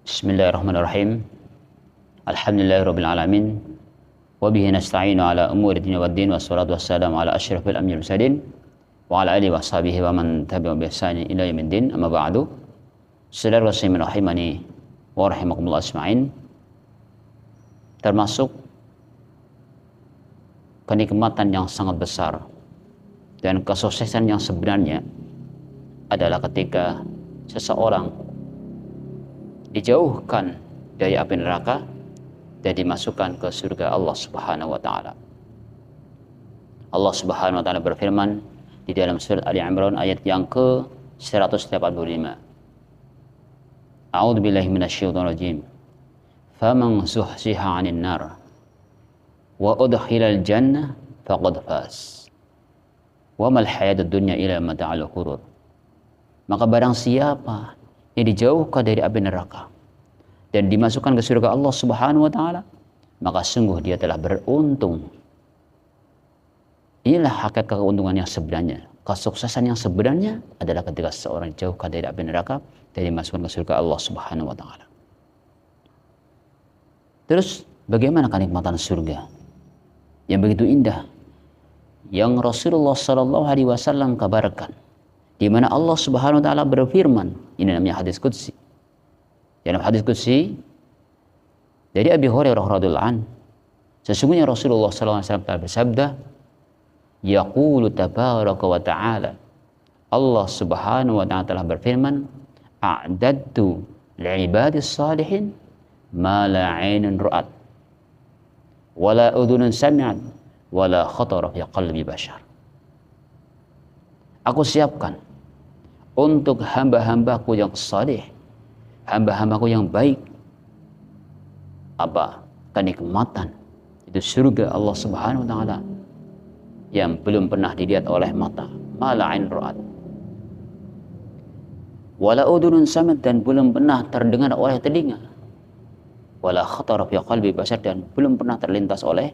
Bismillahirrahmanirrahim. Alhamdulillahirabbil alamin. Wa bihi nasta'inu ala umuri dunya waddin, wassalatu wassalamu ala asyrafil anbiya'i wal mursalin wa ala alihi washabihi wa man tabi'ahum bi ihsanin ila yaumiddin. Amma ba'du. Saudara muslimin rahimani wa rahimakumullah ajma'in. Termasuk kenikmatan yang sangat besar dan kesuksesan yang sebenarnya adalah ketika seseorang dijauhkan dari api neraka dan dimasukkan ke surga Allah Subhanahu wa taala. Allah Subhanahu wa taala berfirman di dalam surat Ali Imran ayat yang ke-185. A'udzu billahi minasyaitonir rajim. Faman zuhziha 'anil nar wa udkhilal jannah faqad faz. Wa mal hayatud dunya illa mata'ul ghurur. Maka barang siapa yang dijauhkan dari api neraka dan dimasukkan ke surga Allah Subhanahu wa taala, maka sungguh dia telah beruntung. Inilah hakikat keuntungan yang sebenarnya. Kesuksesan yang sebenarnya adalah ketika seseorang dijauhkan dari api neraka dan dimasukkan ke surga Allah Subhanahu wa taala. Terus bagaimana kenikmatan surga yang begitu indah yang Rasulullah sallallahu alaihi wasallam kabarkan, di mana Allah Subhanahu wa taala berfirman, ini namanya hadis qudsi. Dalam hadis qudsi dari Abi Hurairah radhiyallahu anhu, sesungguhnya Rasulullah sallallahu alaihi wasallam telah bersabda, yaqulu tabaraka wa ta'ala, Allah Subhanahu wa taala telah berfirman, a'dadtu li'ibadis salihin ma la 'ainun ra'at wa la udhunun sami'at wa la khatara fi qalbi bashar. Aku siapkan untuk hamba-hambaku yang saleh, hamba-hambaku yang baik, apa? Kenikmatan, itu surga Allah Subhanahu wa taala yang belum pernah dilihat oleh mata, mala ain ra'at, wala udhunun sami'at, dan belum pernah terdengar oleh telinga, wala khatara fi qalbi bashar, dan belum pernah terlintas oleh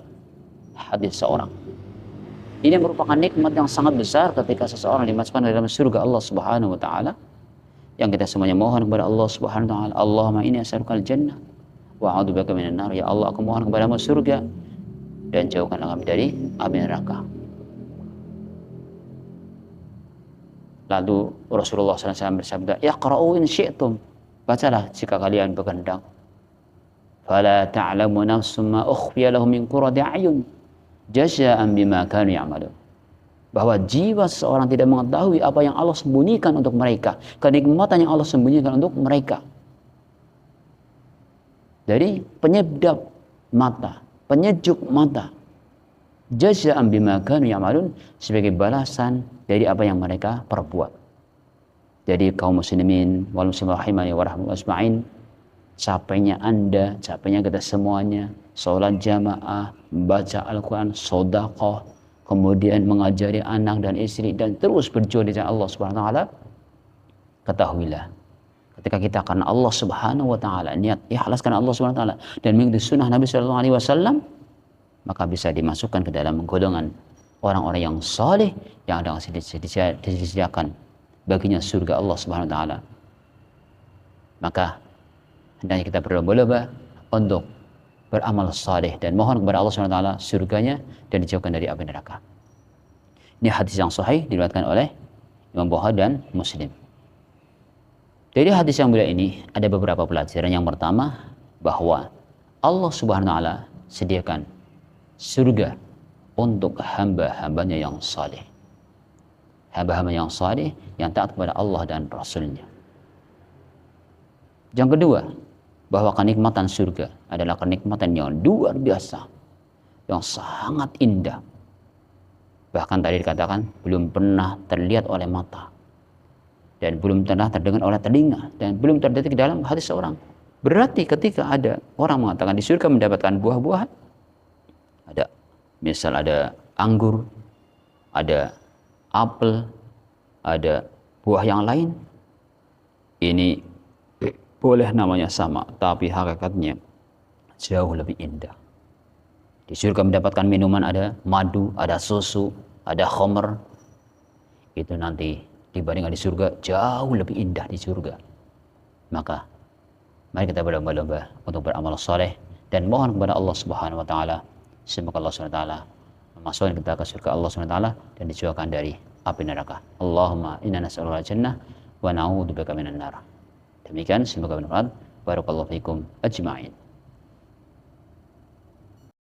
hati seorang. Ini merupakan nikmat yang sangat besar ketika seseorang dimasukkan dalam surga Allah Subhanahu wa taala, yang kita semuanya mohon kepada Allah Subhanahu wa taala, Allahumma inni as'alukal jannah wa a'udzubika minan nar. Ya Allah, aku mohon kepadamu surga dan jauhkanlah kami dari api neraka. Lalu Rasulullah SAW bersabda, yaqra'u in syi'tum, bacalah jika kalian berkehendak. Fala ta'lamu nafsum ma ukhfiya lahum min qurrati a'yun jazaa'an bima kanu ya'malun. Bahwa jiwa seorang tidak mengetahui apa yang Allah sembunyikan untuk mereka, kenikmatan yang Allah sembunyikan untuk mereka. Dari penyedap mata, penyejuk mata, jazaa'an bima kanu ya'malun, sebagai balasan dari apa yang mereka perbuat. Jadi kaum muslimin wal muslimin rahimani wa rahmatullahi ajma'in, capeknya Anda, capeknya kita semuanya, sholat jamaah, membaca Al-Quran, sedekah, kemudian mengajari anak dan istri, dan terus berjuang di jalan Allah Subhanahu wa taala. Ketahuilah, ketika kita karena Allah Subhanahu wa taala, niat ikhlas karena Allah Subhanahu wa taala dan mengikuti sunnah Nabi sallallahu alaihi wasallam, maka bisa dimasukkan ke dalam golongan orang-orang yang saleh yang ada disediakan baginya surga Allah Subhanahu wa taala. Maka hendaknya kita berlomba-lomba untuk beramal saleh dan mohon kepada Allah Subhanahu wa taala surganya dan dijauhkan dari api neraka. Ini hadis yang sahih diriwayatkan oleh Imam Bukhari dan Muslim. Dari hadis yang mulia ini ada beberapa pelajaran. Yang pertama, bahwa Allah Subhanahu wa taala sediakan surga untuk hamba-hambanya yang saleh. Hamba-hamba yang saleh yang taat kepada Allah dan Rasulnya. Yang kedua, bahwa kenikmatan surga adalah kenikmatan yang luar biasa, yang sangat indah. Bahkan tadi dikatakan belum pernah terlihat oleh mata, dan belum pernah terdengar oleh telinga, dan belum terdetik dalam hati seorang. Berarti ketika ada orang mengatakan di surga mendapatkan buah-buahan, ada misal ada anggur, ada apel, ada buah yang lain, ini boleh namanya sama, tapi hakikatnya jauh lebih indah. Di surga mendapatkan minuman, ada madu, ada susu, ada khamr. Itu nanti dibandingkan di surga jauh lebih indah di surga. Maka Mari kita berlomba-lomba untuk beramal soleh dan mohon kepada Allah Subhanahu wa taala semoga Allah Subhanahu wa taala memasukkan kita ke surga Allah Subhanahu wa taala dan dijauhkan dari api neraka. Allahumma inna nas'aluka al-jannah wa na'udzubika minan nar. Demikian semoga bermanfaat. Barakallahu fikum ajma'in.